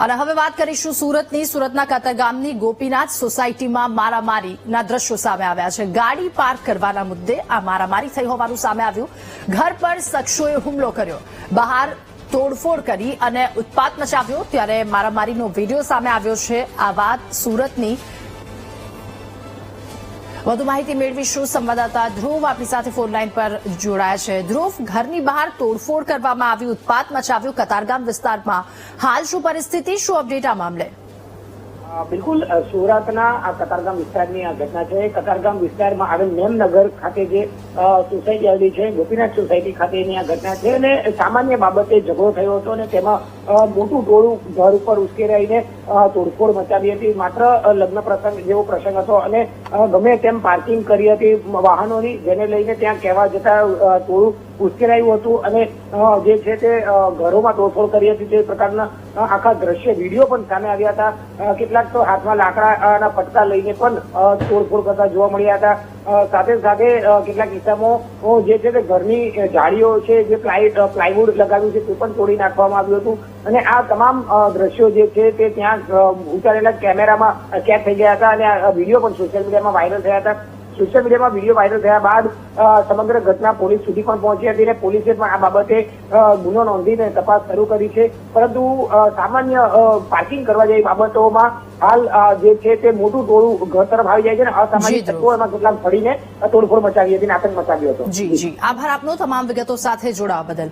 અને હવે વાત કરીશું સુરતના કતારગામની ગોપીનાથ સોસાયટીમાં મારામારીના દ્રશ્યો સામે આવ્યા છે। ગાડી પાર્ક કરવાના મુદ્દે આ મારામારી થઈ હોવાનું સામે આવ્યું। ઘર પર શખ્સોએ હુમલો કર્યો, બહાર તોડફોડ કરી અને ઉત્પાત મચાવ્યો, ત્યારે મારામારીનો વિડીયો સામે આવ્યો છે। આ વાત સુરતની। વધુ માહિતી મેળવીશું। સંવાદદાતા ધ્રુવ આપણી સાથે ફોન લાઈન પર જોડાયા છે। ધ્રુવ, ઘરની બહાર તોડફોડ કરવામાં આવી, ઉત્પાત મચાવ્યો કતારગામ વિસ્તારમાં, હાલ શું પરિસ્થિતિ, શું અપડેટ આ મામલે? બિલકુલ, સુરતના આ કતારગામ વિસ્તારની આ ઘટના છે। કતારગામ વિસ્તારમાં આવેલ મેમનગર ખાતે જે સોસાયટી આવેલી છે, ગોપીનાથ સોસાયટી ખાતેની આ ઘટના છે અને સામાન્ય બાબતે ઝઘડો થયો હતો અને તેમાં મોટું ટોળું ઘર ઉપર ઉશ્કેરાઈને તોડફોડ મચાવી હતી। માત્ર લગ્ન પ્રસંગ જેવો પ્રસંગ હતો અને ગમે તેમ પાર્કિંગ કરી હતી વાહનોની, જેને લઈને ત્યાં કહેવા જતા ટોળું ઉશ્કેરાયું હતું અને જે છે તે ઘરોમાં તોડફોડ કરી હતી। તે પ્રકારના આખા દ્રશ્ય વિડીયો પણ સામે આવ્યા હતા। કેટલાક તો હાથમાં લાકડાના પટકા લઈને પણ તોડફોડ કરતા જોવા મળ્યા હતા। સાથે સાથે કેટલાક કિસ્સામાં જે છે તે ઘરની જાળીઓ છે, જે પ્લાયવુડ લગાવ્યું છે, તે પણ તોડી નાખવામાં આવ્યું હતું અને આ તમામ દ્રશ્યો જે છે તે ત્યાં ઉતારેલા કેમેરામાં કેદ થઈ ગયા હતા અને આ વિડીયો પણ સોશિયલ મીડિયામાં વાયરલ થયા હતા। સોશિયલ મીડિયામાં વિડીયો વાયરલ થયા બાદ સમગ્ર ઘટના પોલીસ સુધી પણ પહોંચી હતી અને પોલીસે પણ આ બાબતે ગુનો નોંધીને તપાસ શરૂ કરી છે। પરંતુ સામાન્ય પાર્કિંગ કરવા જેવી બાબતોમાં હાલ જે છે તે મોટું ટોળું ઘર તરફ આવી જાય છે અને અસામાજિક તત્વો એમાં કેટલાક ફરીને તોડફોડ મચાવી હતી, આતંક મચાવ્યો હતો। જી, આભાર આપનો તમામ વિગતો સાથે જોડાવા બદલ।